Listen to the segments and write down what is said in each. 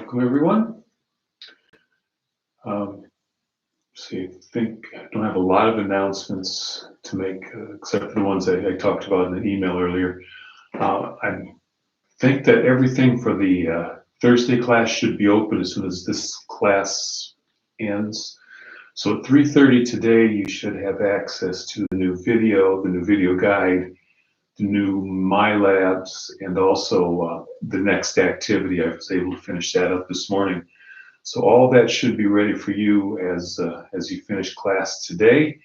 Welcome, everyone. I think I don't have a lot of announcements to make, except for the ones I talked about in the email earlier. I think that everything for the Thursday class should be open as soon as this class ends. So at 3:30 today, you should have access to the new video guide, the new MyLabs, and also the next activity. I was able to finish that up this morning. So all that should be ready for you as you finish class today.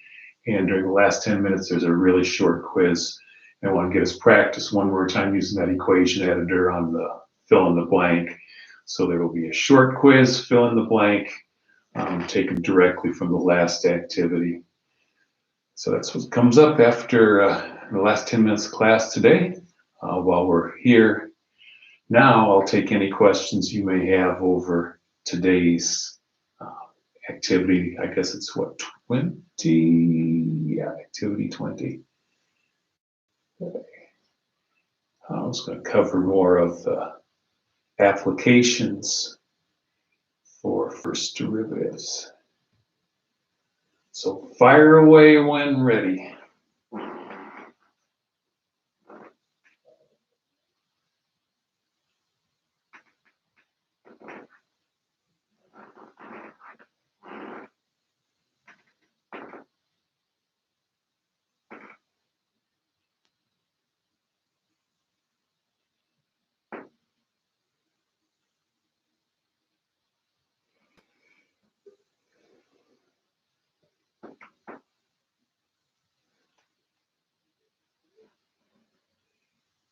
And during the last 10 minutes, there's a really short quiz. And I want to get us practice one more time using that equation editor on the fill in the blank. So there will be a short quiz, fill in the blank, taken directly from the last activity. So that's what comes up after the last 10 minutes of class today. While we're here now, I'll take any questions you may have over today's activity. I guess it's what, 20? Yeah, activity 20. I was going to cover more of the applications for first derivatives. So fire away when ready.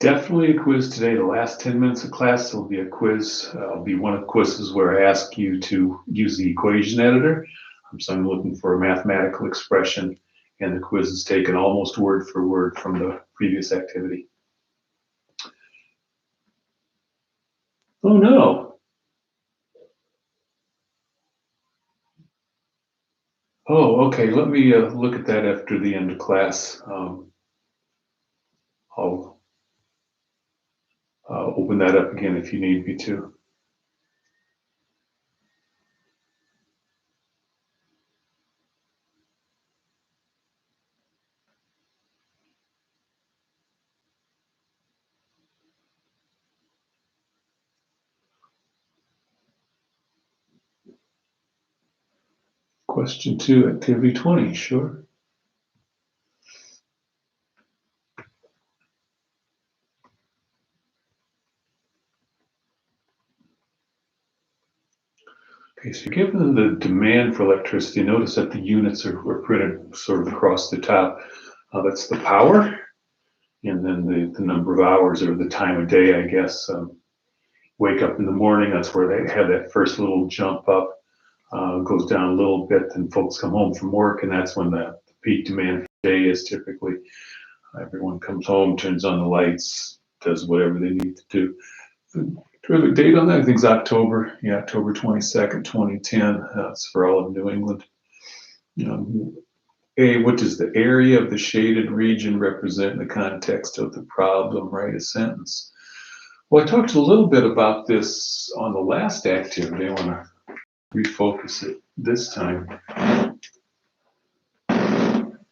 Definitely a quiz today. The last 10 minutes of class will be a quiz. It'll be one of the quizzes where I ask you to use the equation editor. So I'm looking for a mathematical expression, and the quiz is taken almost word for word from the previous activity. Oh no. Oh, okay. Let me look at that after the end of class. I'll open that up again if you need me to. Question 2, activity 20, sure. Okay, so given the demand for electricity, notice that the units are printed sort of across the top. That's the power, and then the number of hours or the time of day, I guess. Wake up in the morning, that's where they have that first little jump up, goes down a little bit, then folks come home from work, and that's when the peak demand for the day is typically. Everyone comes home, turns on the lights, does whatever they need to do. The terrific date on that, I think, is October 22nd, 2010. That's for all of New England. What does the area of the shaded region represent in the context of the problem? Write a sentence. Well, I talked a little bit about this on the last activity. I want to refocus it this time.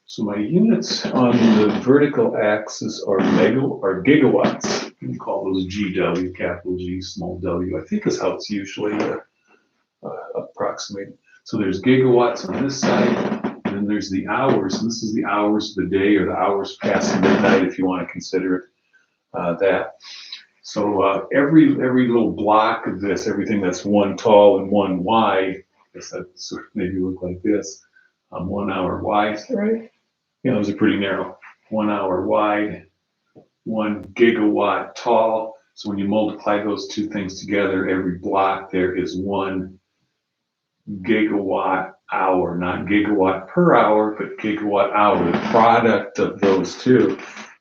So my units on the vertical axis are gigawatts. You can call those GW, capital G, small w, I think is how it's usually approximated. So there's gigawatts on this side, and then there's the hours, and this is the hours of the day, or the hours past midnight, if you want to consider it that. So every little block of this, everything that's one tall and one wide, I guess that sort of maybe look like this, 1 hour wide, is that right? Yeah, those are pretty narrow. 1 hour wide, 1 gigawatt tall. So when you multiply those two things together, every block there is 1 gigawatt hour, not gigawatt per hour, but gigawatt hour. The product of those two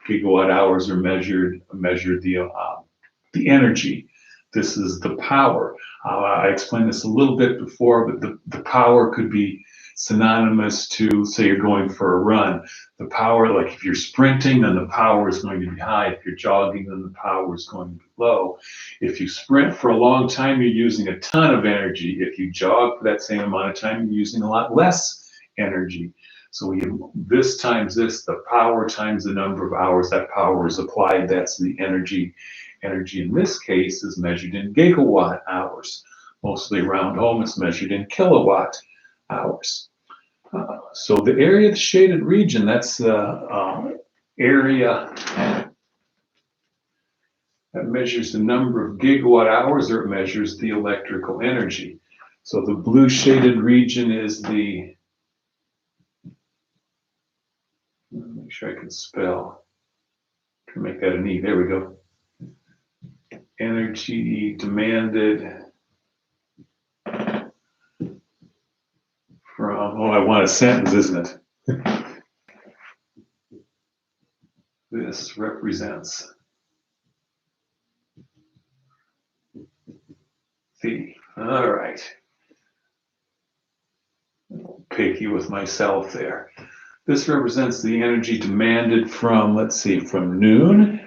gigawatt hours are measured the energy. This is the power. I explained this a little bit before, but the power could be synonymous to, say you're going for a run. The power, like if you're sprinting, then the power is going to be high. If you're jogging, then the power is going to be low. If you sprint for a long time, you're using a ton of energy. If you jog for that same amount of time, you're using a lot less energy. So we have this times this, the power times the number of hours that power is applied, that's the energy. Energy in this case is measured in gigawatt hours. Mostly around home, it's measured in kilowatt hours. So the area of the shaded region, that's the area that measures the number of gigawatt hours, or it measures the electrical energy. So the blue shaded region is the, make sure I can spell, to make that an E, there we go. Energy demanded from, oh, I want a sentence, isn't it? This represents the, all right. Picky with myself there. This represents the energy demanded from, let's see, from noon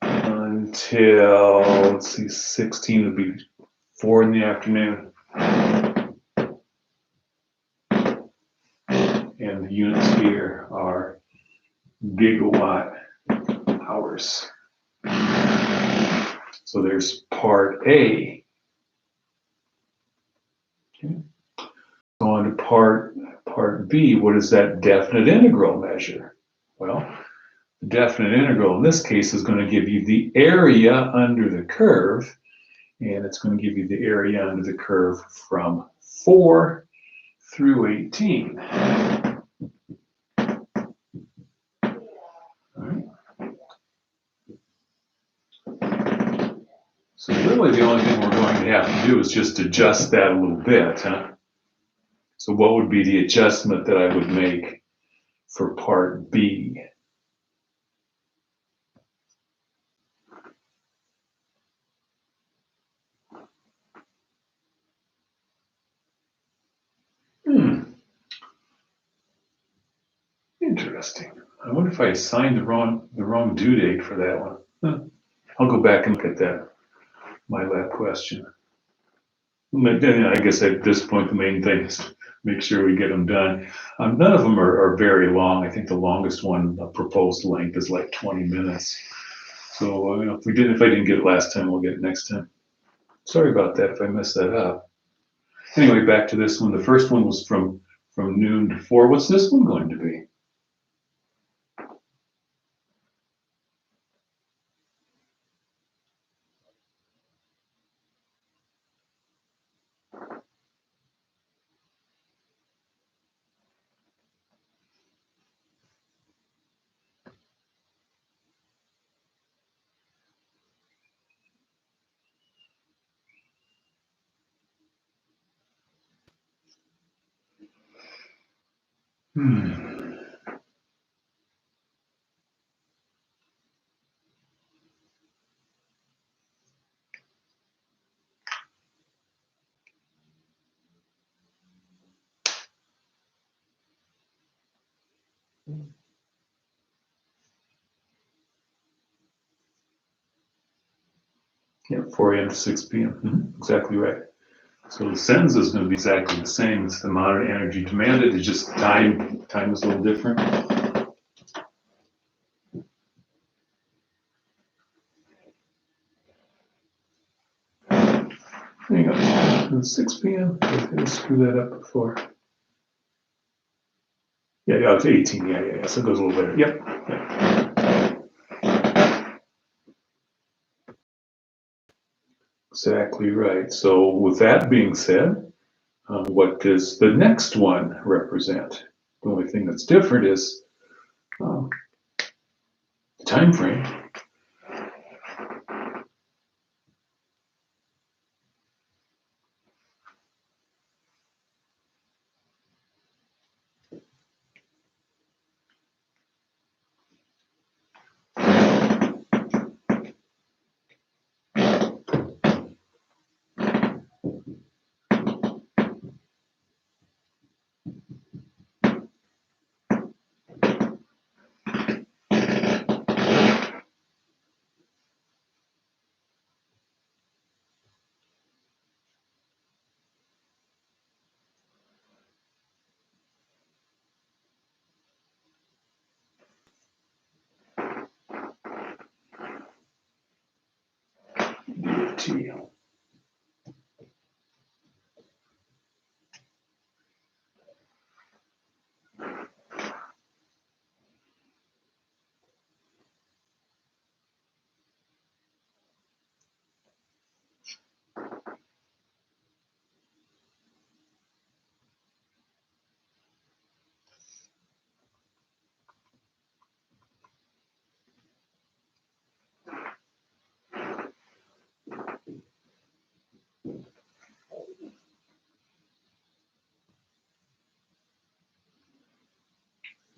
until, let's see, 16 would be 4 in the afternoon. And the units here are gigawatt hours. So there's part A. Okay. Go on to part B. What is that definite integral measure? Well, the definite integral in this case is going to give you the area under the curve, and it's going to give you the area under the curve from 4 through 18. All right. So really the only thing we're going to have to do is just adjust that a little bit, huh? So what would be the adjustment that I would make for part B? Interesting. I wonder if I assigned the wrong due date for that one. Huh. I'll go back and look at that MyLab question. I guess at this point the main thing is to make sure we get them done. None of them are very long. I think the longest one, proposed length, is like 20 minutes. So if I didn't get it last time, we'll get it next time. Sorry about that if I messed that up. Anyway, back to this one. The first one was from noon to 4. What's this one going to be? Yeah, 4 a.m. to 6 p.m. Exactly right. So the sentence is going to be exactly the same. It's the amount of energy demanded. It's just time is a little different. Hang on, 6 p.m. I did screw that up before. Yeah, it's 18. Yeah. So it goes a little better. Yep. Exactly right. So with that being said, what does the next one represent? The only thing that's different is the time frame. t.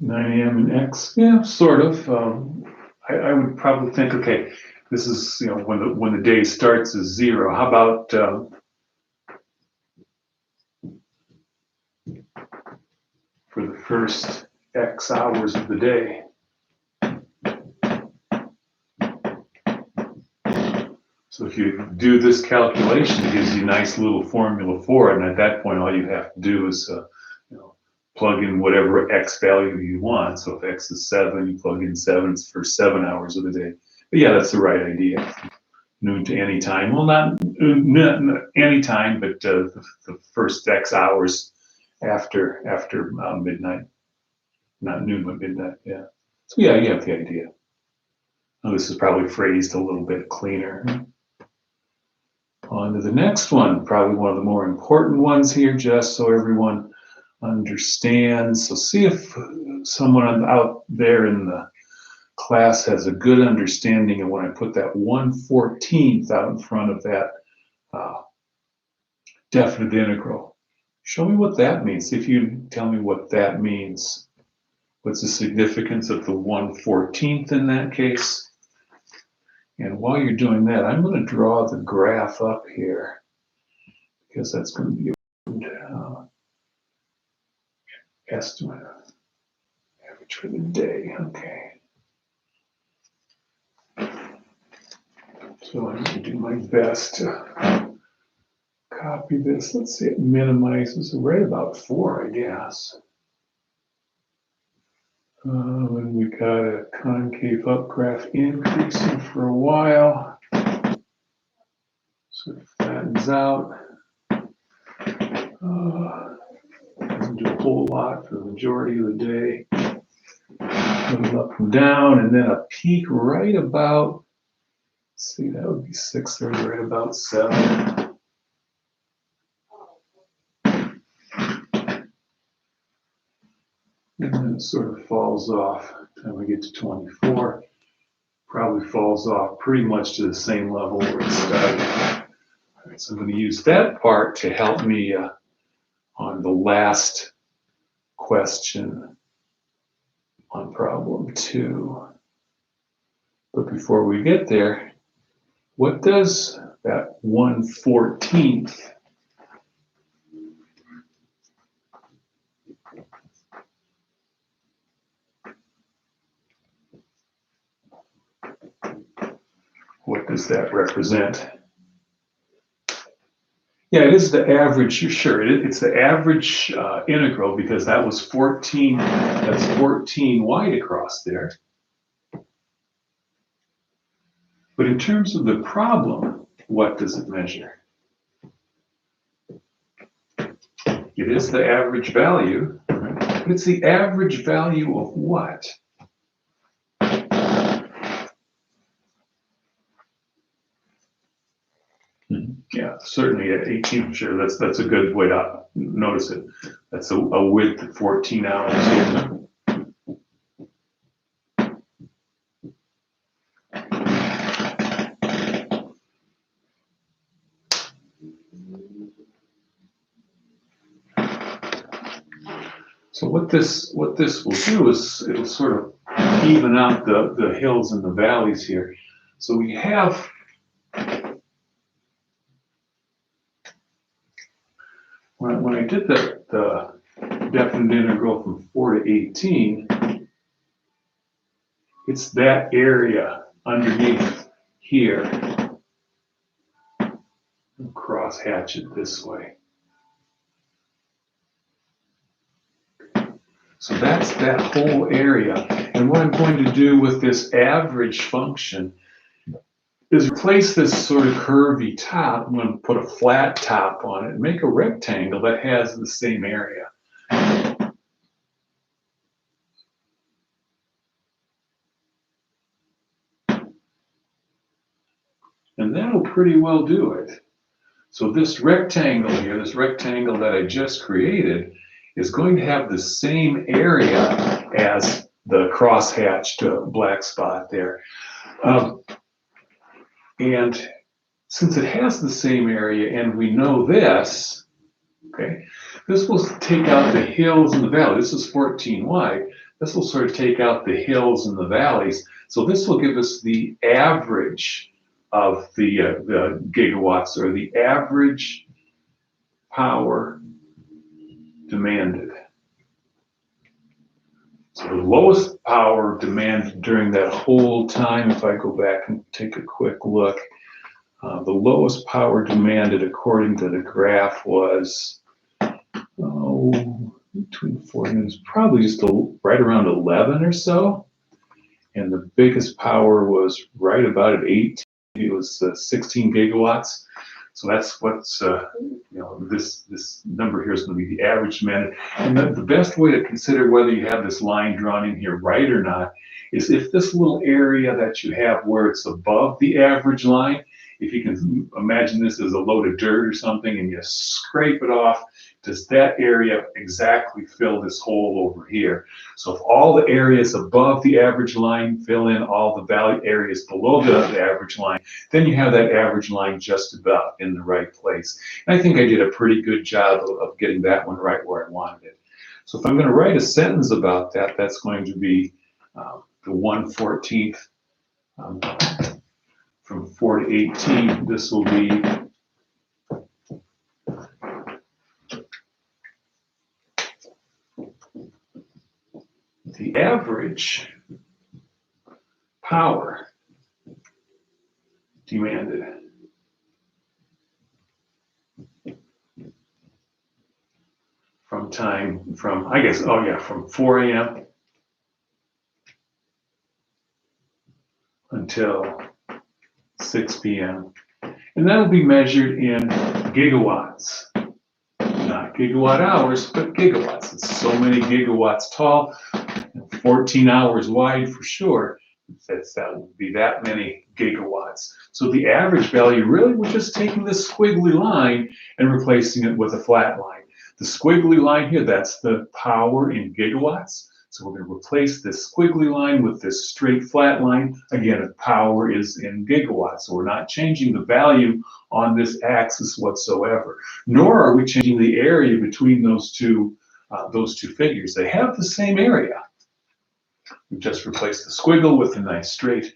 9 a.m. in X, yeah, sort of. I would probably think, okay, this is, you know, when the day starts is 0. How about for the first X hours of the day? So if you do this calculation, it gives you a nice little formula for it, and at that point, all you have to do is, you know, plug in whatever X value you want. So if X is 7, you plug in 7 for 7 hours of the day. But yeah, that's the right idea. Noon to any time. Well, not any time, but the first X hours after midnight. Not noon, but midnight. Yeah. So yeah, you have the idea. Now, this is probably phrased a little bit cleaner. On to the next one, probably one of the more important ones here, just so everyone understands. So see if someone out there in the class has a good understanding of when I put that 1/14th out in front of that definite integral. Show me what that means. See if you tell me what that means. What's the significance of the 1/14th in that case? And while you're doing that, I'm going to draw the graph up here because that's going to be an estimate of average for the day. Okay. So I'm going to do my best to copy this. Let's see, it minimizes right about 4, I guess. And we got a concave up graph increasing for a while. So it flattens out. Doesn't do a whole lot for the majority of the day. Goes up and down, and then a peak right about, let's see, that would be 6:30, right about 7. And then it sort of falls off until we get to 24. Probably falls off pretty much to the same level where it started. All right, so I'm going to use that part to help me on the last question on problem 2. But before we get there, what does that 1/14th what does that represent? Yeah, it is the average, sure, it's the average integral because that was 14, that's 14 wide across there. But in terms of the problem, what does it measure? It is the average value, right? But it's the average value of what? Yeah, certainly at 18, sure, that's a good way to notice it. That's a width of 14 hours here. So what this will do is it'll sort of even out the hills and the valleys here. So we have when I did the definite integral from 4 to 18, it's that area underneath here. I'll cross hatch it this way. So that's that whole area. And what I'm going to do with this average function is replace this sort of curvy top. I'm going to put a flat top on it and make a rectangle that has the same area. And that'll pretty well do it. So this rectangle here, this rectangle that I just created, is going to have the same area as the cross-hatched black spot there. And since it has the same area and we know this, okay, this will take out the hills and the valleys. This is 14 wide. This will sort of take out the hills and the valleys. So this will give us the average of the gigawatts, or the average power demanded. So the lowest power demanded during that whole time, if I go back and take a quick look, the lowest power demanded according to the graph was, between 4 and it was probably just right around 11 or so. And the biggest power was right about at 18. It was 16 gigawatts. So that's what's, this number here is going to be the average demanded. And the best way to consider whether you have this line drawn in here right or not is if this little area that you have where it's above the average line, if you can imagine this as a load of dirt or something and you scrape it off, does that area exactly fill this hole over here? So if all the areas above the average line fill in all the value areas below the average line, then you have that average line just about in the right place. And I think I did a pretty good job of getting that one right where I wanted it. So if I'm going to write a sentence about that, that's going to be the 1/14 from 4 to 18. This will be the average power demanded from from 4 a.m. until 6 p.m. And that'll be measured in gigawatts. Not gigawatt hours, but gigawatts. It's so many gigawatts tall, 14 hours wide for sure. That would be that many gigawatts. So the average value, really, we're just taking this squiggly line and replacing it with a flat line. The squiggly line here, that's the power in gigawatts. So we're going to replace this squiggly line with this straight flat line. Again, the power is in gigawatts. So we're not changing the value on this axis whatsoever, nor are we changing the area between those two figures. They have the same area. We've just replaced the squiggle with a nice straight,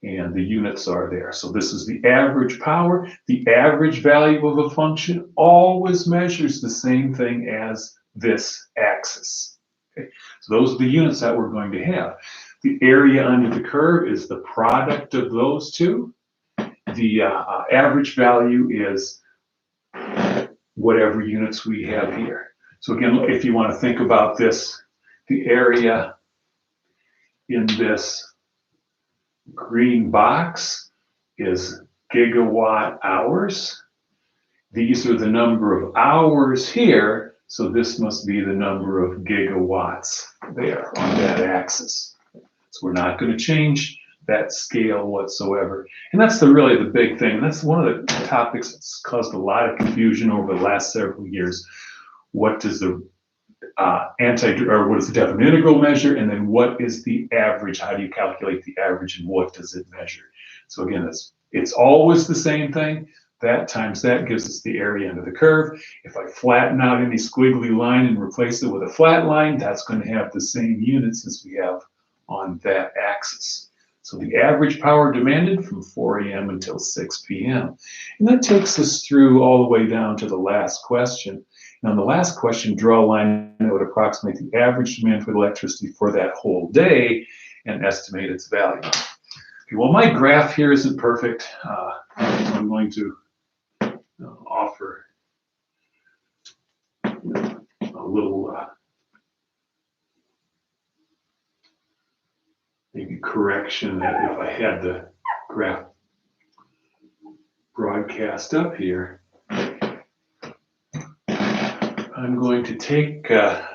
and the units are there. So this is the average power. The average value of a function always measures the same thing as this axis. Okay? So those are the units that we're going to have. The area under the curve is the product of those two. The average value is whatever units we have here. So again, if you want to think about this, the area in this green box is gigawatt hours. These are the number of hours here, so this must be the number of gigawatts there on that axis. So we're not going to change that scale whatsoever. And that's really the big thing. That's one of the topics that's caused a lot of confusion over the last several years. What does the what does the definite integral measure, and then what is the average? How do you calculate the average, and what does it measure? So again, it's always the same thing. That times that gives us the area under the curve. If I flatten out any squiggly line and replace it with a flat line, that's going to have the same units as we have on that axis. So the average power demanded from 4 a.m. until 6 p.m. And that takes us through all the way down to the last question. Now, in the last question, draw a line that would approximate the average demand for electricity for that whole day and estimate its value. Okay, well, my graph here isn't perfect. So I'm going to offer a little maybe correction that if I had the graph broadcast up here, I'm going to take a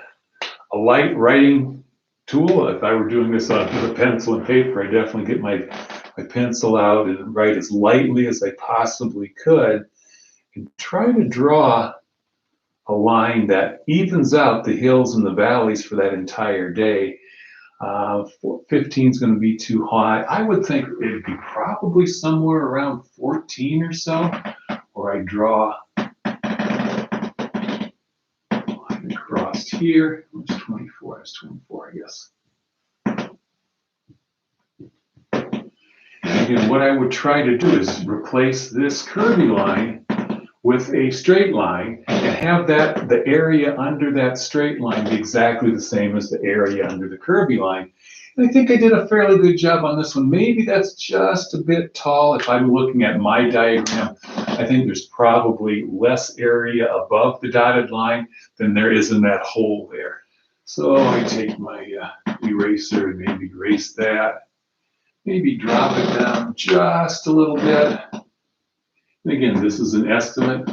light writing tool. If I were doing this with a pencil and paper, I'd definitely get my pencil out and write as lightly as I possibly could and try to draw a line that evens out the hills and the valleys for that entire day. 15 is going to be too high. I would think it'd be probably somewhere around 14 or so, or I draw line across here. It's 24, that's 24, I guess. And again, what I would try to do is replace this curvy line with a straight line and have the area under that straight line be exactly the same as the area under the curvy line. And I think I did a fairly good job on this one. Maybe that's just a bit tall. If I'm looking at my diagram, I think there's probably less area above the dotted line than there is in that hole there. So I take my eraser and maybe erase that. Maybe drop it down just a little bit. And again, this is an estimate.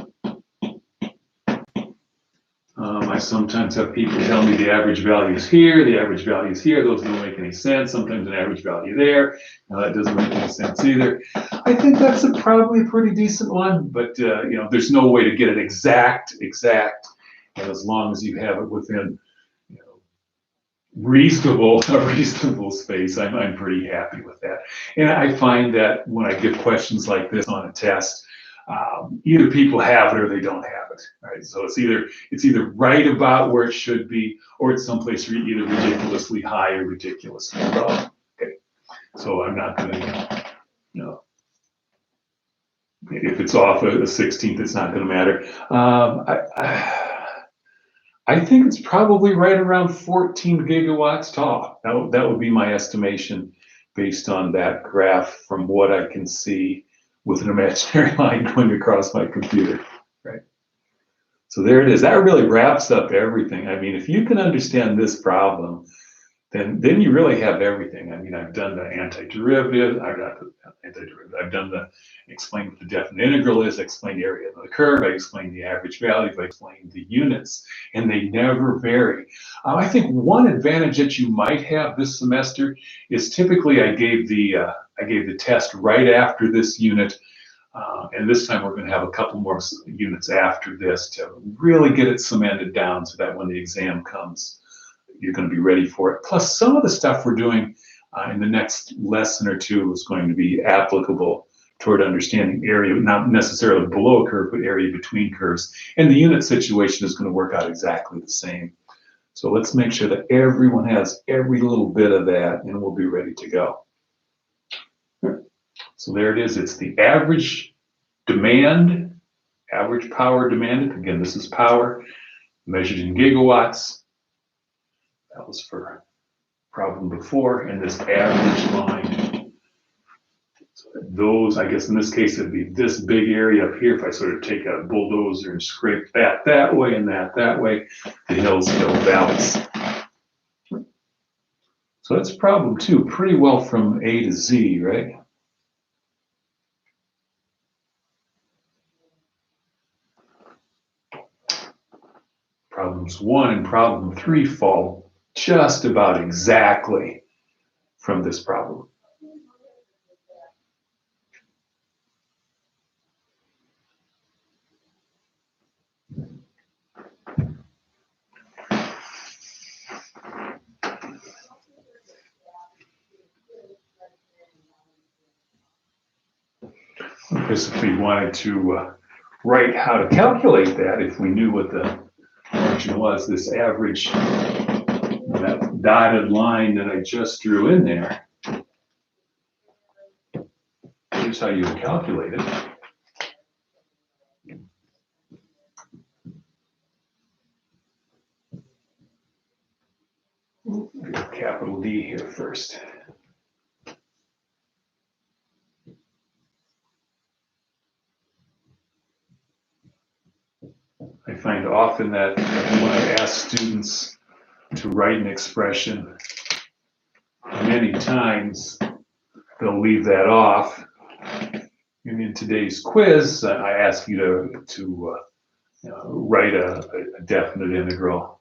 I sometimes have people tell me the average value is here, the average value is here. Those don't make any sense. Sometimes an average value there. Now that doesn't make any sense either. I think that's probably a pretty decent one, but you know, there's no way to get it exact. And as long as you have it within, you know, reasonable space, I'm pretty happy with that. And I find that when I give questions like this on a test, either people have it or they don't have it, right? So it's either right about where it should be, or it's someplace either ridiculously high or ridiculously low. Okay, so I'm not going to, you know, if it's off a 16th, it's not going to matter. I think it's probably right around 14 gigawatts tall. That would be my estimation based on that graph from what I can see with an imaginary line going across my computer, right? So there it is. That really wraps up everything. I mean, if you can understand this problem, then you really have everything. I mean, I've done the antiderivative. I've done the explain what the definite integral is. I explained the area of the curve. I explained the average value. I explained the units, and they never vary. I think one advantage that you might have this semester is typically I gave the test right after this unit. And this time we're going to have a couple more units after this to really get it cemented down so that when the exam comes, you're going to be ready for it. Plus, some of the stuff we're doing in the next lesson or two is going to be applicable toward understanding area, not necessarily below a curve, but area between curves. And the unit situation is going to work out exactly the same. So let's make sure that everyone has every little bit of that, and we'll be ready to go. So there it is. It's the average demand, average power demanded. Again, this is power measured in gigawatts. That was for problem before, and this average line. So those, I guess in this case, it'd be this big area up here. If I sort of take a bulldozer and scrape that way and that way, the hills, valleys. So that's problem 2, pretty well from A to Z, right? Problems 1 and problem 3 fall just about exactly from this problem. Because if we wanted to write how to calculate that, if we knew what the function was, this average, that dotted line that I just drew in there, here's how you would calculate it. Capital D here first. I find often that when I ask students to write an expression, many times they'll leave that off And in today's quiz, I ask you to write a definite integral.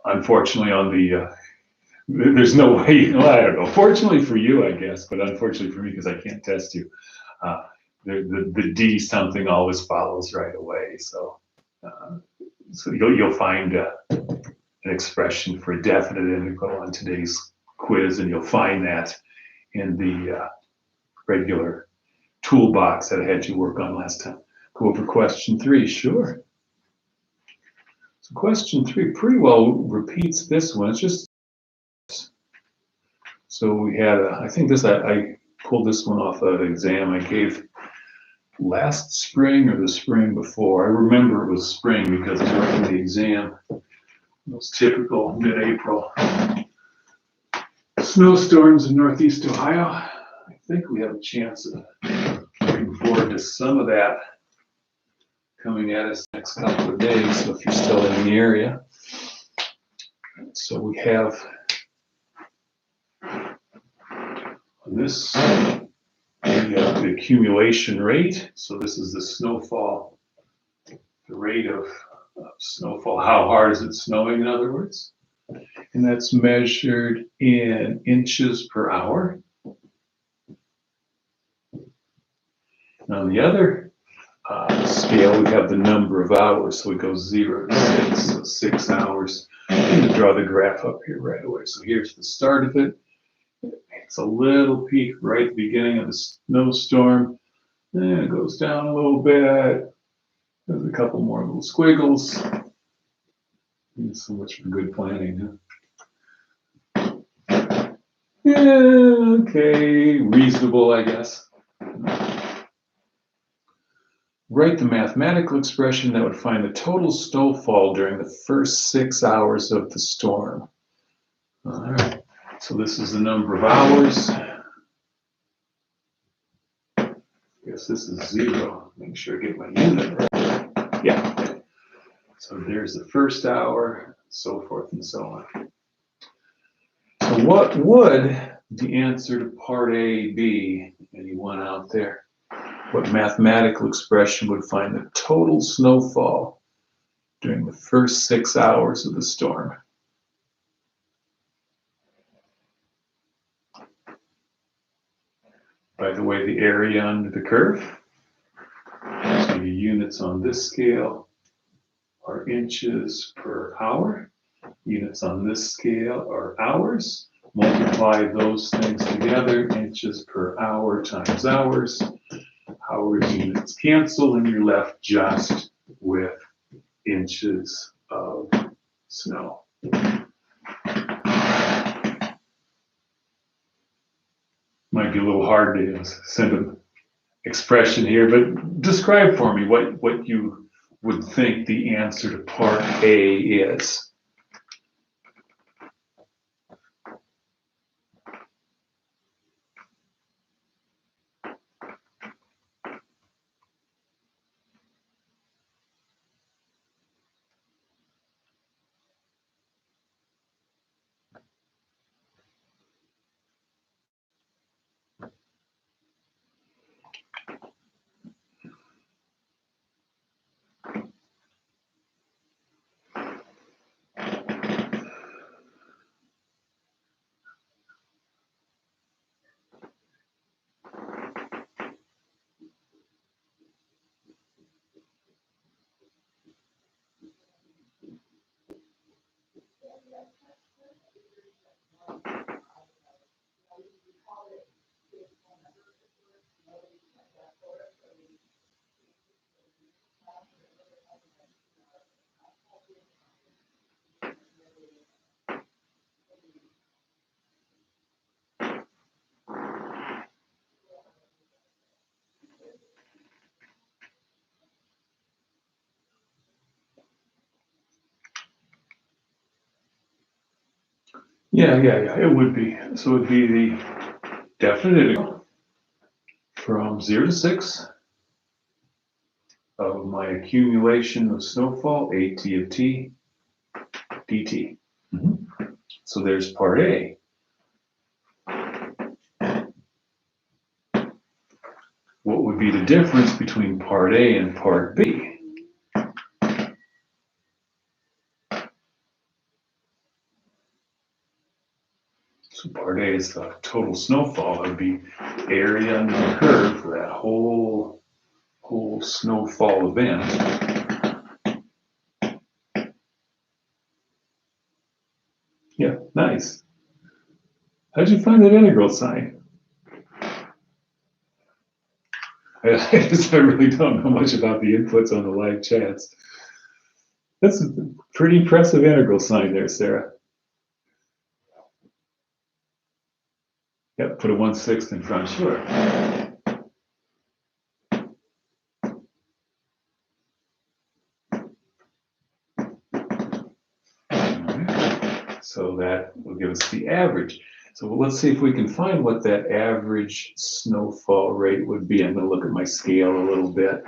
Unfortunately, on the there's no way. Well, I don't know. Fortunately for you, I guess, but unfortunately for me, because I can't test you, uh, the D something always follows right away. So you'll find an expression for a definite integral on today's quiz, and you'll find that in the regular toolbox that I had you work on last time. Go over question 3, sure. So question 3 pretty well repeats this one. It's just so we had. I think this I pulled this one off of an exam I gave last spring or the spring before. I remember it was spring because I was writing the exam. It was typical mid-April snowstorms in Northeast Ohio. I think we have a chance of looking forward to some of that coming at us next couple of days, so if you're still in the area. So we have on this the accumulation rate. So this is the snowfall, the rate of snowfall. How hard is it snowing, in other words? And that's measured in inches per hour. And on the other scale, we have the number of hours. So it goes 0 to 6, so 6 hours. I'm going to draw the graph up here right away. So here's the start of it. It's a little peak right at the beginning of the snowstorm. Then it goes down a little bit. There's a couple more little squiggles. So much for good planning, huh? Yeah, okay, reasonable, I guess. Write the mathematical expression that would find the total snowfall during the first 6 hours of the storm. All right, so this is the number of hours. I guess this is 0. Make sure I get my unit right. Yeah. So there's the first hour, so forth and so on. So what would the answer to part A be? Anyone out there? What mathematical expression would find the total snowfall during the first 6 hours of the storm? By the way, the area under the curve. So your units on this scale are inches per hour. Units on this scale are hours. Multiply those things together, inches per hour times hours. Hour units cancel, and you're left just with inches of snow. Might be a little hard to send an expression here, but describe for me what you would think the answer to part A is. Yeah, it would be. So it would be the definite integral from 0 to 6 of my accumulation of snowfall, AT of t, dt. So there's part A. what would be the difference between part A and part B? So part A is the total snowfall. It would be area under the curve for that whole snowfall event. Yeah, nice. How'd you find that integral sign? I really don't know much about the inputs on the live chats. That's a pretty impressive integral sign there, Sarah. Yep, put a 1/6 in front, sure. So that will give us the average. So let's see if we can find what that average snowfall rate would be. I'm going to look at my scale a little bit.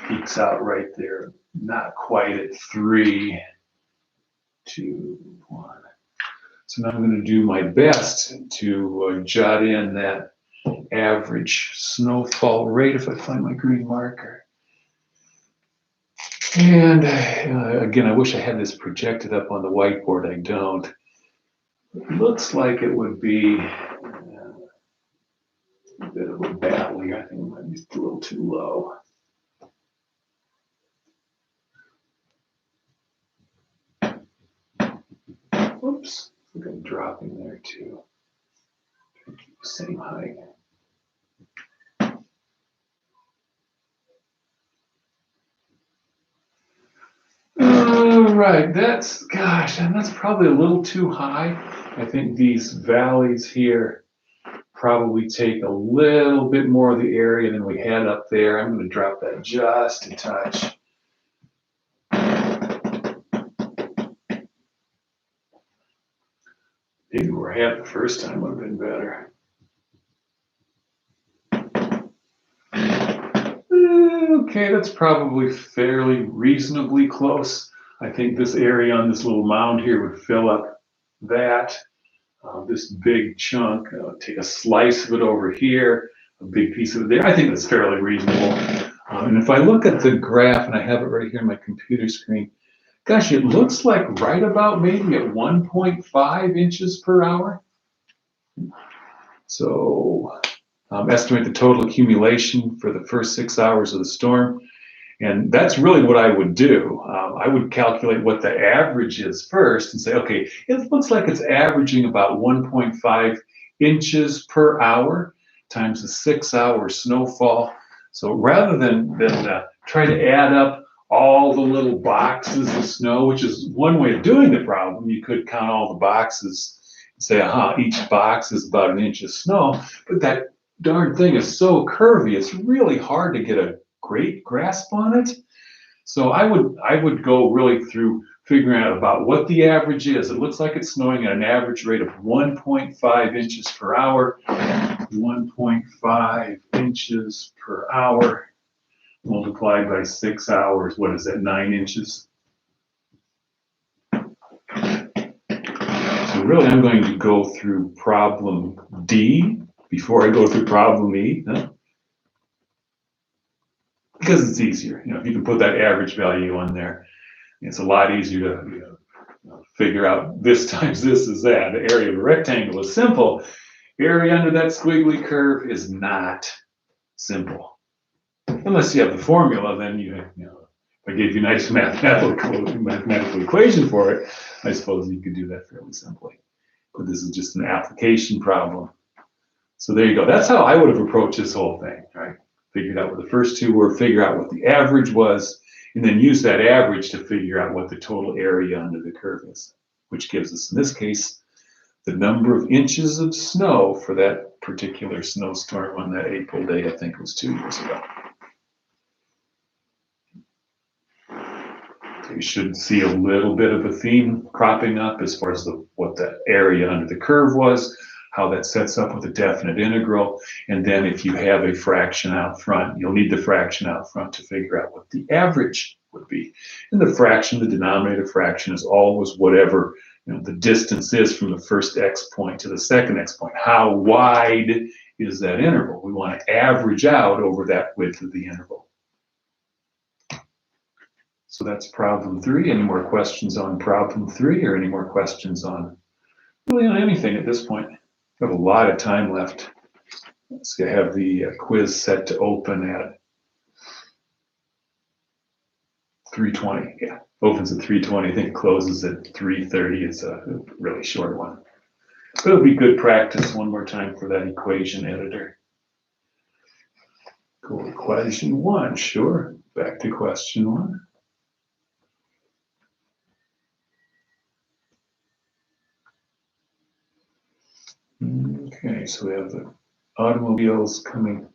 Peaks out right there, not quite at 3, 2, 1. So now I'm going to do my best to jot in that average snowfall rate if I find my green marker. And again, I wish I had this projected up on the whiteboard. I don't. It looks like it would be a bit of a battle here. I think it might be a little too low. Oops, I think I'm dropping there too. Same height. All right, that's probably a little too high. I think these valleys here probably take a little bit more of the area than we had up there. I'm going to drop that just a touch. Maybe where I had the first time would have been better. Okay, that's probably fairly reasonably close. I think this area on this little mound here would fill up that. This big chunk, take a slice of it over here, a big piece of it there. I think that's fairly reasonable. And if I look at the graph, and I have it right here on my computer screen, gosh, it looks like right about maybe at 1.5 inches per hour. So estimate the total accumulation for the first 6 hours of the storm. And that's really what I would do. I would calculate what the average is first and say, okay, it looks like it's averaging about 1.5 inches per hour times the 6 hour snowfall. So rather than try to add up all the little boxes of snow, which is one way of doing the problem, you could count all the boxes and say, each box is about an inch of snow. But that darn thing is so curvy, it's really hard to get a great grasp on it. So I would go really through figuring out about what the average is. It looks like it's snowing at an average rate of 1.5 inches per hour. 1.5 inches per hour multiplied by 6 hours. What is that, 9 inches? So really I'm going to go through problem D before I go through problem E. Huh? Because it's easier. If you can put that average value on there, it's a lot easier to figure out this times this is that. The area of a rectangle is simple. Area under that squiggly curve is not simple. Unless you have the formula, then if I gave you a nice mathematical equation for it, I suppose you could do that fairly simply. But this is just an application problem. So there you go. That's how I would have approached this whole thing, right? Figured out what the first two were, figure out what the average was, and then use that average to figure out what the total area under the curve is, which gives us, in this case, the number of inches of snow for that particular snowstorm on that April day. I think it was 2 years ago. You should see a little bit of a theme cropping up as far as what the area under the curve was, how that sets up with a definite integral, and then if you have a fraction out front, you'll need the fraction out front to figure out what the average would be. And the fraction, the denominator fraction, is always whatever the distance is from the first x point to the second x point. How wide is that interval. We want to average out over that width of the interval. So that's problem 3. Any more questions on problem 3 or any more questions on really on anything at this point? We have a lot of time left. So I have the quiz set to open at 3:20. Yeah, opens at 3:20. I think it closes at 3:30. It's a really short one. But it'll be good practice one more time for that equation editor. Go to question 1, sure. Back to question 1. Okay, so we have the automobiles coming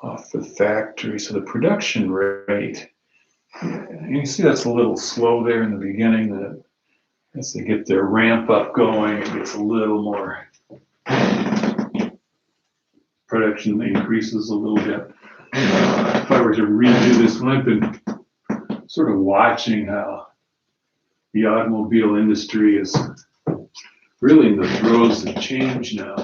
off the factory. So the production rate, and you see that's a little slow there in the beginning. That as they get their ramp up going, it gets a little more, production increases a little bit. If I were to redo this one, I've been sort of watching how the automobile industry is really in the throes of change now.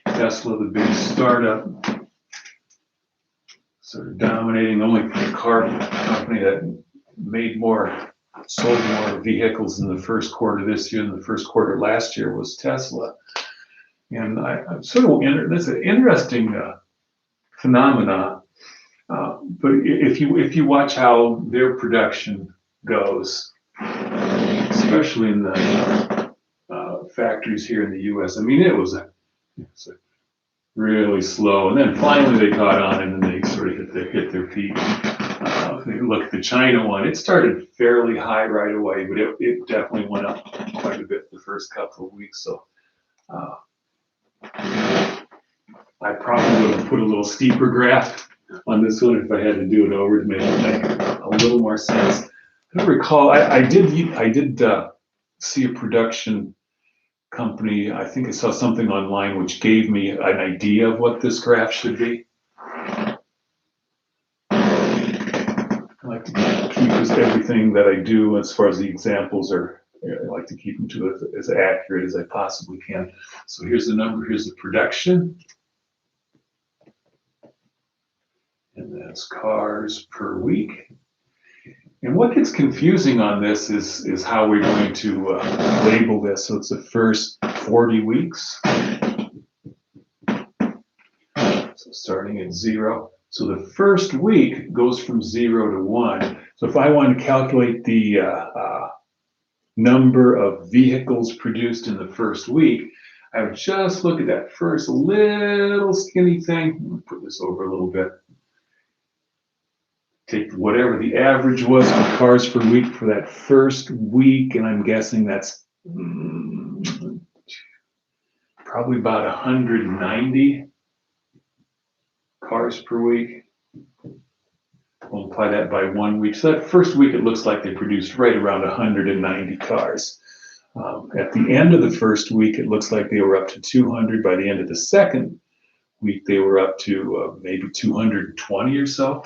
Tesla, the big startup, sort of dominating, only car company that sold more vehicles in the first quarter this year than the first quarter last year was Tesla. And I'm sort of, this is an interesting phenomena. But if you watch how their production goes, especially in the factories here in the U.S., I mean, it's really slow, and then finally they caught on, and then they sort of hit their peak. If you look at the China one, it started fairly high right away, but it definitely went up quite a bit the first couple of weeks. So I probably would have put a little steeper graph on this one if I had to do it over to make it make a little more sense. I don't recall. I did see a production company. I think I saw something online which gave me an idea of what this graph should be. I like to keep everything that I do as far as the examples are. I like to keep them to as accurate as I possibly can. So here's the number. Here's the production. And that's cars per week. And what gets confusing on this is how we're going to label this. So it's the first 40 weeks. So starting at 0. So the first week goes from 0 to 1. So if I want to calculate the number of vehicles produced in the first week, I would just look at that first little skinny thing. Let me put this over a little bit. Take whatever the average was for cars per week for that first week, and I'm guessing that's probably about 190 cars per week. Multiply that by 1 week. So that first week, it looks like they produced right around 190 cars. At the end of the first week, it looks like they were up to 200. By the end of the second week, they were up to maybe 220 or so.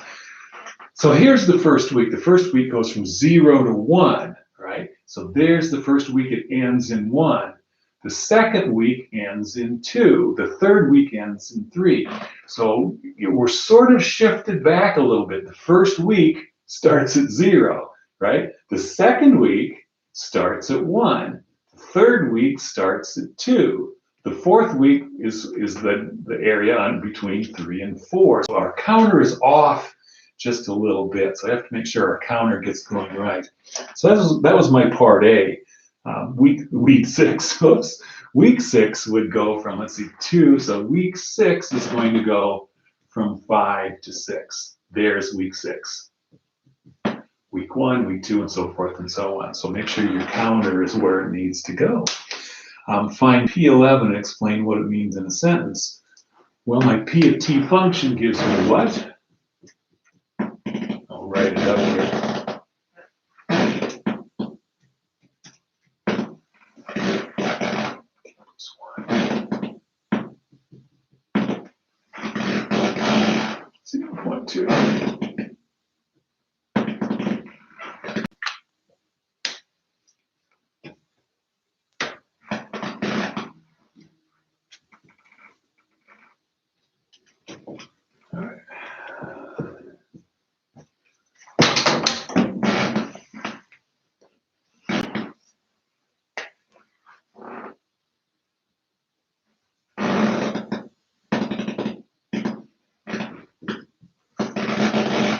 So here's the first week. The first week goes from 0 to 1, right? So there's the first week. It ends in 1. The second week ends in 2. The third week ends in 3. So we're sort of shifted back a little bit. The first week starts at 0, right? The second week starts at 1. The third week starts at 2. The fourth week is the area on between 3 and 4. So our counter is off just a little bit. So I have to make sure our counter gets going right. So that was my part A. Week 6. Oops. Week 6 would go from, let's see, 2. So week 6 is going to go from 5 to 6. There's week 6. Week 1, week 2, and so forth and so on. So make sure your counter is where it needs to go. Find P11 and explain what it means in a sentence. Well, my P of T function gives me what? I'll write it up here.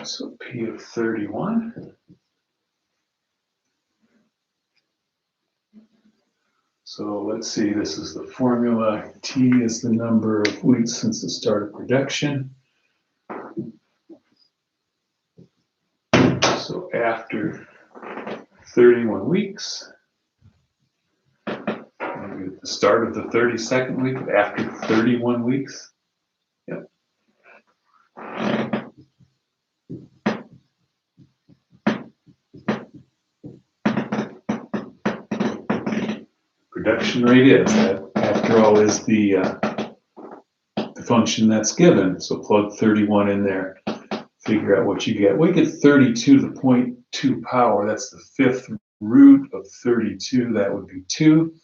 So P of 31. So let's see, this is the formula. T is the number of weeks since the start of production. So after 31 weeks, maybe at the start of the 32nd week, after 31 weeks. Yep. Production rate is, that after all is the function that's given. So plug 31 in there, figure out what you get. We get 32 to the 0.2 power. That's the fifth root of 32. That would be 2.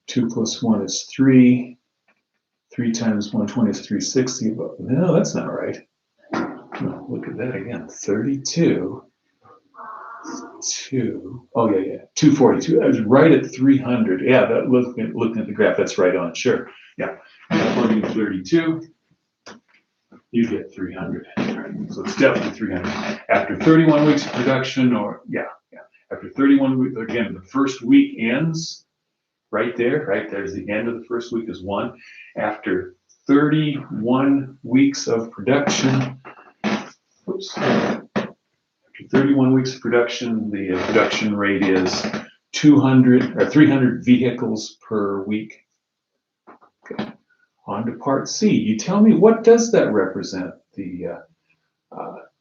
2 plus 1 is 3. 3 times 120 is 360. But no, that's not right. No, look at that again. 32. 2. Oh, yeah. 242. I was right at 300. Yeah, that looking at the graph, that's right on. Sure. Yeah. Plugging 32, you get 300. So it's definitely 300. After 31 weeks of production, or after 31 weeks, again, the first week ends right there. Right there's the end of the first week is 1. After 31 weeks of production, After 31 weeks of production, the production rate is 200 or 300 vehicles per week. Okay. On to part C. You tell me, what does that represent? The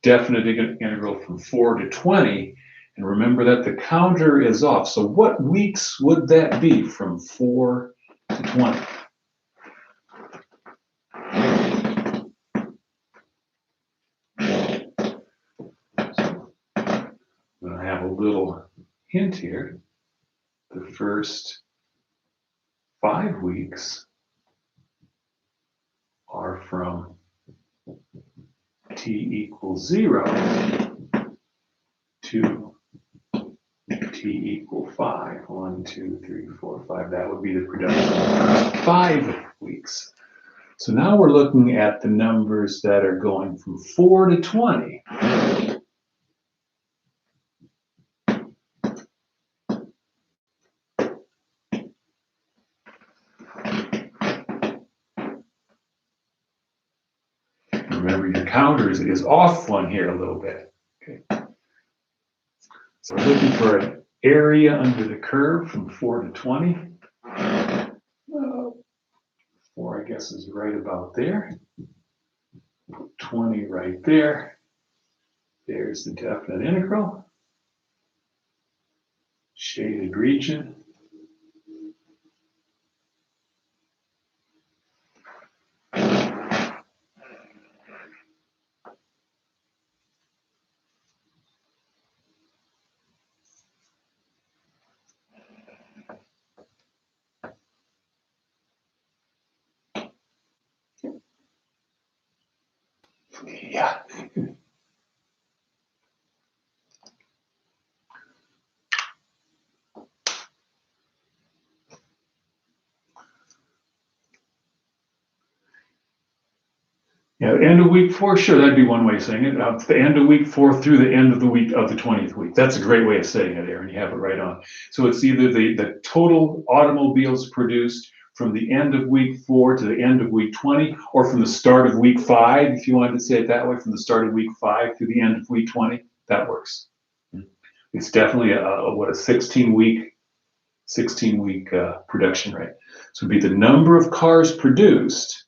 definite integral from 4 to 20. And remember that the counter is off. So what weeks would that be from 4 to 20? I'm going to have a little hint here. The first 5 weeks are from t equals 0 to t equal 5. 1, 2, 3, 4, 5. That would be the production of the first 5 weeks. So now we're looking at the numbers that are going from 4 to 20. Remember, your counter is off one here a little bit. Okay. So we're looking for an area under the curve from 4 to 20. 4, I guess, is right about there. 20 right there. There's the definite integral. Shaded region. Yeah. Yeah, end of week 4, sure, that'd be one way of saying it. The end of week 4 through the end of the week of the 20th week. That's a great way of saying it, Aaron. You have it right on. So it's either the total automobiles produced from the end of week 4 to the end of week 20, or from the start of week 5, if you wanted to say it that way, from the start of week 5 to the end of week 20. That works. It's definitely a 16-week production rate. So it'd be the number of cars produced.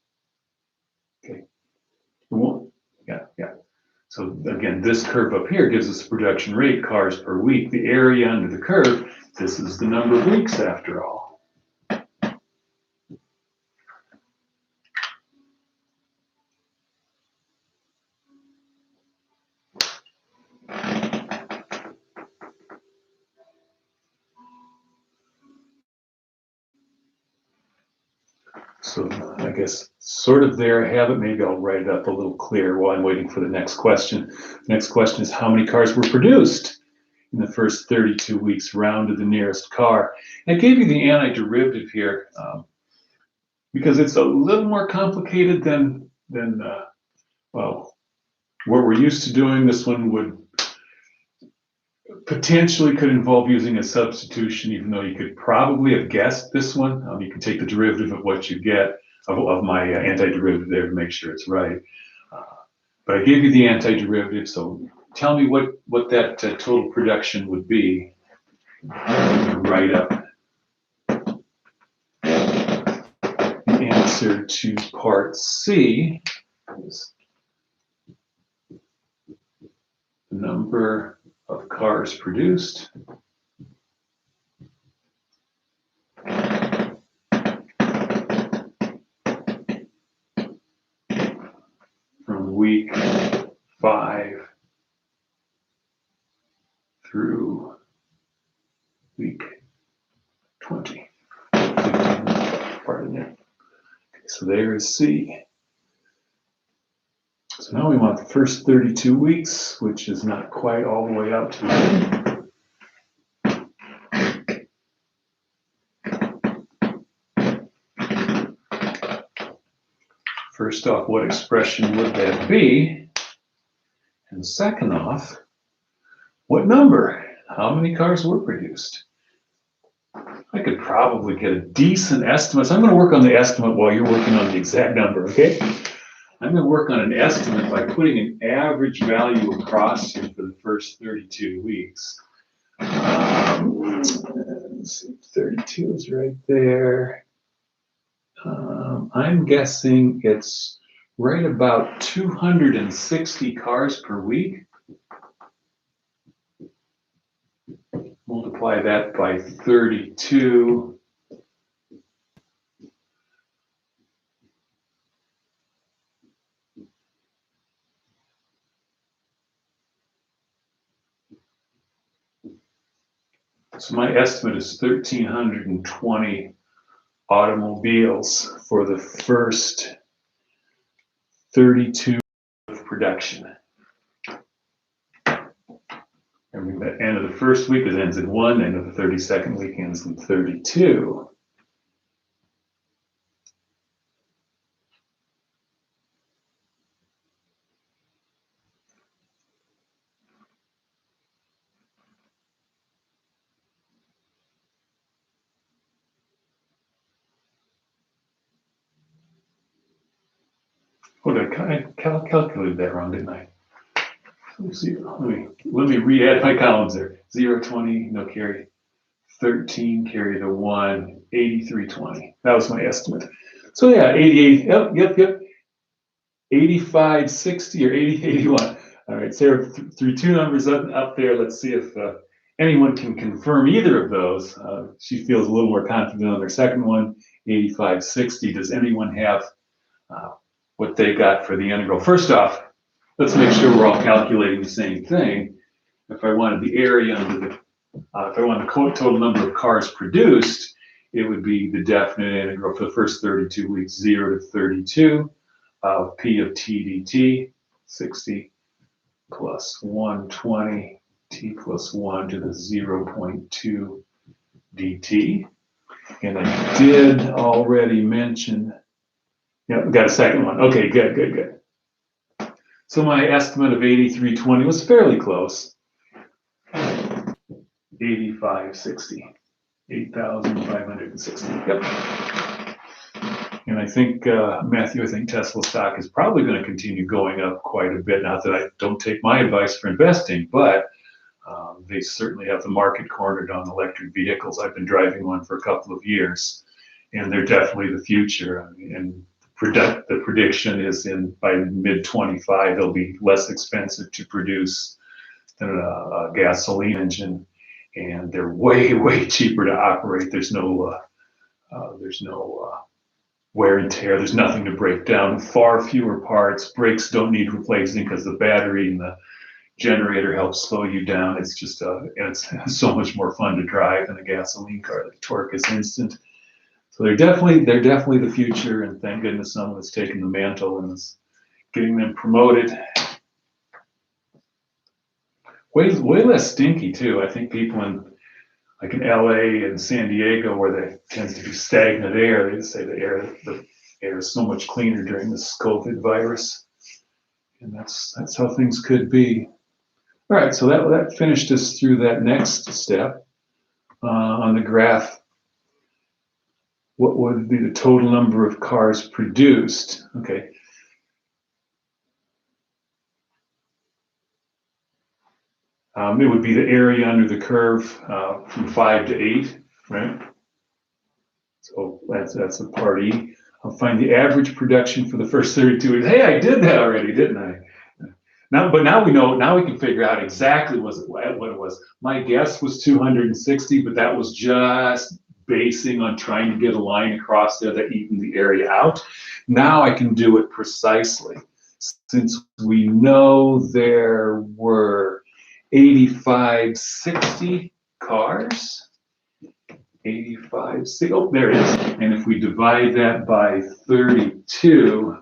Okay. Yeah. So again, this curve up here gives us the production rate, cars per week. The area under the curve, this is the number of weeks after all. So I guess sort of there I have it. Maybe I'll write it up a little clearer while I'm waiting for the next question. The next question is, how many cars were produced in the first 32 weeks, round to the nearest car? And I gave you the antiderivative here because it's a little more complicated than well, what we're used to doing. This one would potentially could involve using a substitution, even though you could probably have guessed this one. You can take the derivative of what you get of my antiderivative there to make sure it's right. But I gave you the antiderivative, so tell me what that total production would be. Write up the answer to part C is the number of cars produced from week 5 through week 20. Pardon me. Okay, so there is C. So now we want the first 32 weeks, which is not quite all the way out to the First off, what expression would that be? And second off, what number? How many cars were produced? I could probably get a decent estimate. So I'm going to work on the estimate while you're working on the exact number, okay? I'm going to work on an estimate by putting an average value across here for the first 32 weeks. Let's see, 32 is right there. I'm guessing it's right about 260 cars per week. Multiply that by 32. So my estimate is 1,320 automobiles for the first 32 of production. And the end of the first week it ends in 1, end of the 32nd week ends in 32. Oh, I calculated that wrong, didn't I? Let's see. Let me re-add my columns there. 0, 20, no carry. 13, carry the 1, 8320. That was my estimate. So yeah, 88, yep. 85, 60 or 80, 81. All right, Sarah threw two numbers up there. Let's see if anyone can confirm either of those. She feels a little more confident on her second one, 85, 60. Does anyone have what they got for the integral? First off, let's make sure we're all calculating the same thing. If I wanted the area under the, if I wanted the total number of cars produced, it would be the definite integral for the first 32 weeks, 0 to 32 of P of T dt, 60 plus 120 T plus 1 to the 0.2 dt. And I did already mention, yeah, we got a second one. Okay, good. So my estimate of 8320 was fairly close. 8560, 8,560. Yep. And I think, Matthew, I think Tesla stock is probably going to continue going up quite a bit. Not that I don't take my advice for investing, but they certainly have the market cornered on electric vehicles. I've been driving one for a couple of years, and they're definitely the future. And the prediction is by mid-25, they'll be less expensive to produce than a gasoline engine, and they're way cheaper to operate. There's no wear and tear. There's nothing to break down. Far fewer parts. Brakes don't need replacing because the battery and the generator helps slow you down. It's just it's so much more fun to drive than a gasoline car. The torque is instant. So they're definitely the future, and thank goodness someone has taken the mantle and is getting them promoted. Way less stinky too. I think people in LA and San Diego, where there tends to be stagnant air, they say the air is so much cleaner during this COVID virus. And that's how things could be. All right, so that finished us through that next step on the graph. What would be the total number of cars produced? Okay. It would be the area under the curve from 5 to 8, right? So that's a part E. I'll find the average production for the first 32 weeks. Hey, I did that already, didn't I? But now we know. Now we can figure out exactly what it was. My guess was 260, but that was just basing on trying to get a line across there that evened the area out. Now I can do it precisely, since we know there were 8560 cars. 85, oh, there it is. And if we divide that by 32,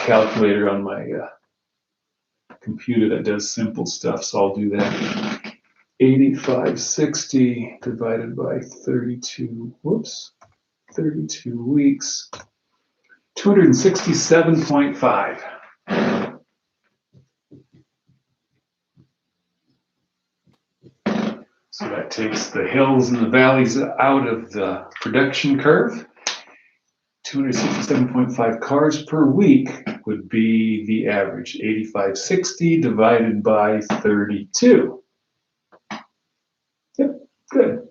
calculator on my computer that does simple stuff, so I'll do that. 8560 divided by 32, whoops, 32 weeks, 267.5. So that takes the hills and the valleys out of the production curve. 267.5 cars per week would be the average. 8560 divided by 32. Yep, good.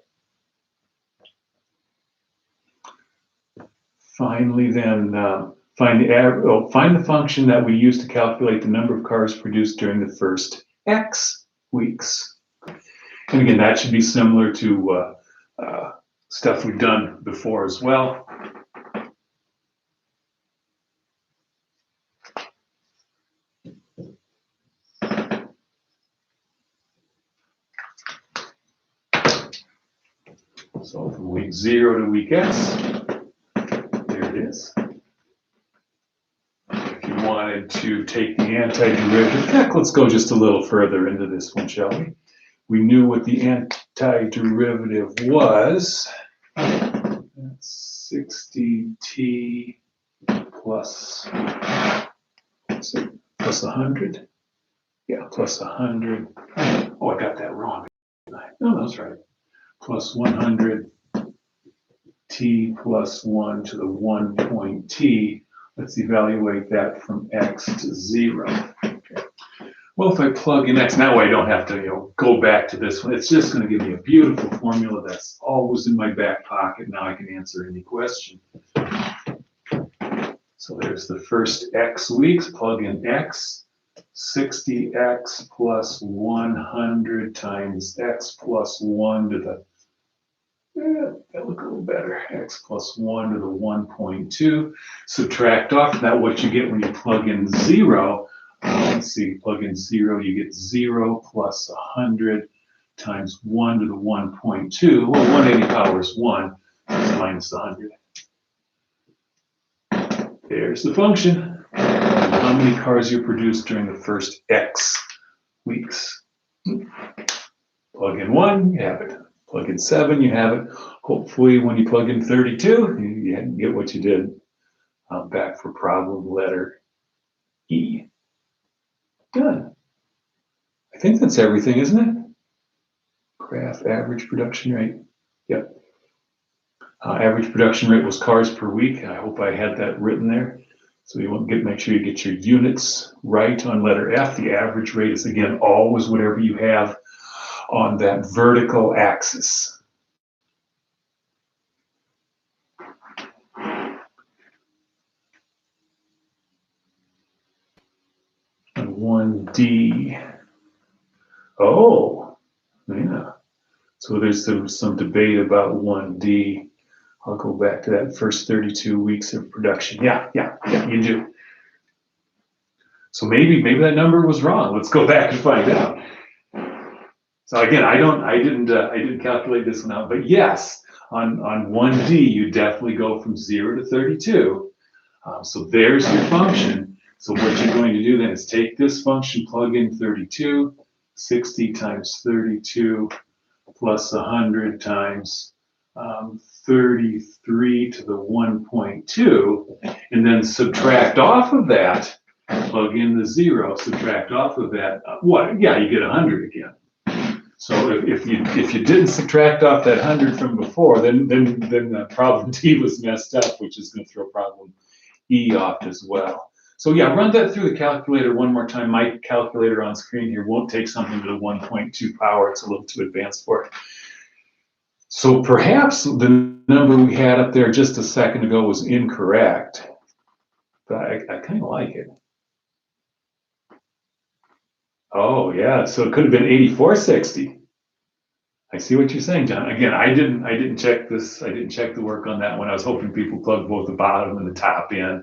Finally, then find the function that we use to calculate the number of cars produced during the first X weeks. And again, that should be similar to stuff we've done before as well. So from week 0 to week X, there it is. If you wanted to take the antiderivative, heck, let's go just a little further into this one, shall we? We knew what the antiderivative was. That's 60t plus 100. Yeah, plus 100. Oh, I got that wrong. No, that's right. Plus 100 t plus 1 to the 1 point t. Let's evaluate that from x to 0. Okay. Well, if I plug in x, now I don't have to go back to this one. It's just going to give me a beautiful formula that's always in my back pocket. Now I can answer any question. So there's the first x weeks. Plug in x. 60x plus 100 times x plus 1 to the, that look a little better, x plus 1 to the 1.2. Subtract off that what you get when you plug in 0. Let's see, plug in 0, you get 0 plus 100 times 1 to the 1.2. Well, 180 power is 1, that's minus 100. There's the function. How many cars you produced during the first X weeks. Plug in 1, you have it. Plug in 7, you have it. Hopefully when you plug in 32, you get what you did. Back for problem letter E. Done. I think that's everything, isn't it? Graph average production rate. Yep. Average production rate was cars per week. I hope I had that written there. So you want to make sure you get your units right on letter F. The average rate is, again, always whatever you have on that vertical axis. And 1D. Oh, yeah. So there's some debate about 1D. I'll go back to that first 32 weeks of production. Yeah, you do. So maybe that number was wrong. Let's go back and find out. So again, I didn't calculate this one out, but yes, on 1D you definitely go from 0 to 32. So there's your function. So what you're going to do then is take this function, plug in 32, 60 times 32 plus 100 times 33 to the 1.2, and then subtract off of that plug in the 0, subtract off of that, what? Yeah, you get 100 again. So if you didn't subtract off that 100 from before, then problem D was messed up, which is going to throw problem E off as well. So yeah, run that through the calculator one more time. My calculator on screen here won't take something to the 1.2 power. It's a little too advanced for it. So perhaps the number we had up there just a second ago was incorrect, but I kind of like it. Oh yeah, so it could have been 8460. I see what you're saying, John. Again, I didn't check this. I didn't check the work on that one. I was hoping people plugged both the bottom and the top in.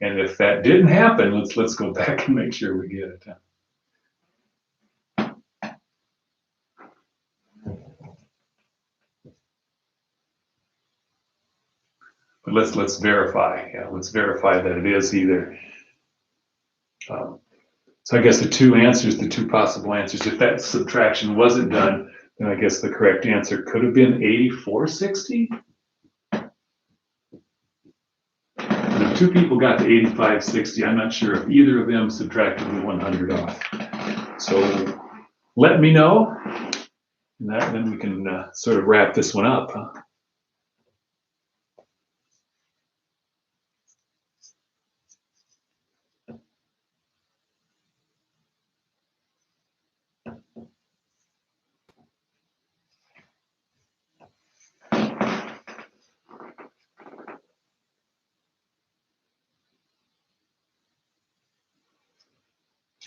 And if that didn't happen, let's go back and make sure we get it. But let's verify. Yeah, let's verify that it is either. So I guess the two possible answers, if that subtraction wasn't done, then I guess the correct answer could have been 8460. If two people got to 8560, I'm not sure if either of them subtracted the 100 off. So let me know, and then we can sort of wrap this one up. Huh?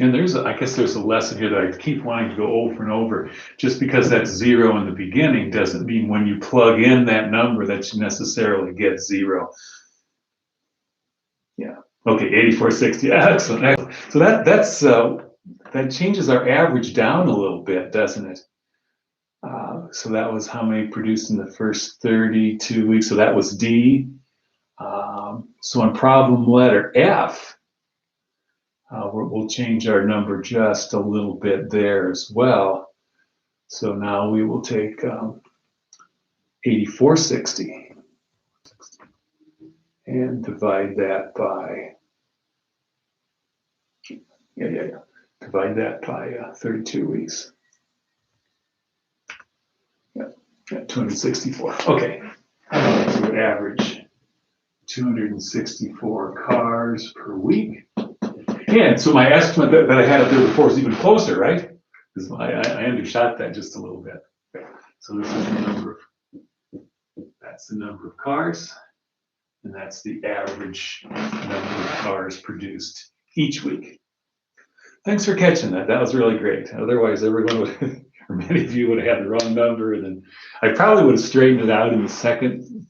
And I guess there's a lesson here that I keep wanting to go over and over. Just because that's 0 in the beginning doesn't mean when you plug in that number that you necessarily get 0. Yeah. Okay, 8460. Excellent. Excellent. So that changes our average down a little bit, doesn't it? So that was how many produced in the first 32 weeks. So that was D. So on problem letter F, we'll change our number just a little bit there as well. So now we will take 8460 and divide that by, divide that by 32 weeks. Yeah, 264. Okay, so we average 264 cars per week. And so my estimate that I had up there before is even closer, right? Because I undershot that just a little bit. So this is that's the number of cars, and that's the average number of cars produced each week. Thanks for catching that. That was really great. Otherwise, everyone would, or many of you would have had the wrong number, and then I probably would have straightened it out in the second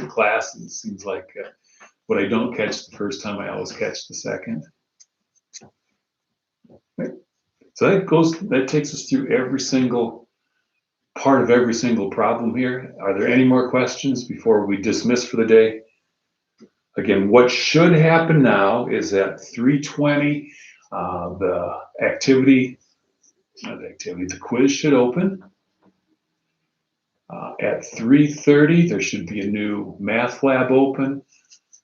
class. And it seems like what I don't catch the first time, I always catch the second. So that takes us through every single part of every single problem here. Are there any more questions before we dismiss for the day? Again, what should happen now is at 3:20, the quiz should open. At 3:30, there should be a new math lab open,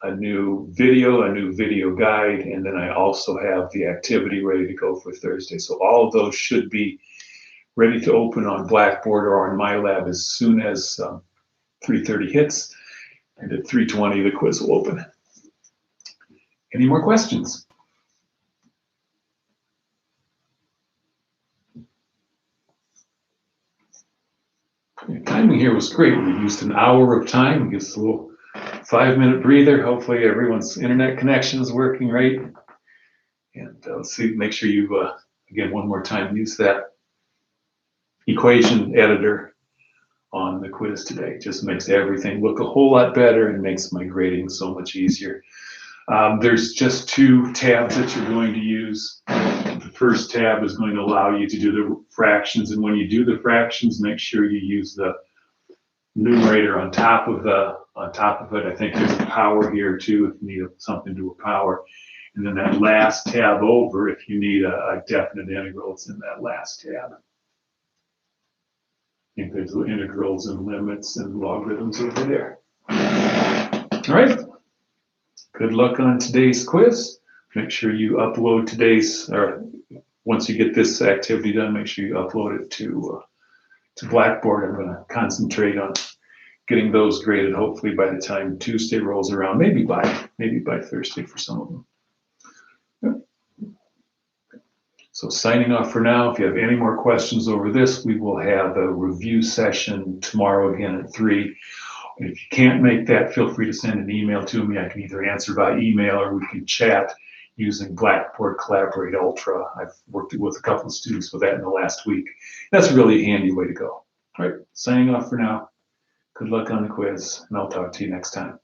a new video guide, and then I also have the activity ready to go for Thursday. So all of those should be ready to open on Blackboard or on MyLab as soon as 3:30 hits, and at 3:20 the quiz will open. Any more questions? The timing here was great. We used an hour of time. It gives us a little 5-minute breather. Hopefully everyone's internet connection is working right. And let's see, make sure you, again, one more time, use that equation editor on the quiz today. It just makes everything look a whole lot better and makes my grading so much easier. There's just 2 tabs that you're going to use. The first tab is going to allow you to do the fractions, and when you do the fractions, make sure you use the numerator on top of it. I think there's a power here too if you need something to a power. And then that last tab over, if you need a definite integral, it's in that last tab. I think there's the integrals and limits and logarithms over there. All right. Good luck on today's quiz. make sure you upload today's, or once you get this activity done, make sure you upload it to Blackboard. I'm going to concentrate on getting those graded hopefully by the time Tuesday rolls around, maybe by Thursday for some of them. So signing off for now. If you have any more questions over this, we will have a review session tomorrow again at 3. If you can't make that, feel free to send an email to me. I can either answer by email or we can chat using Blackboard Collaborate Ultra. I've worked with a couple of students with that in the last week. That's a really handy way to go. All right, signing off for now. Good luck on the quiz, and I'll talk to you next time.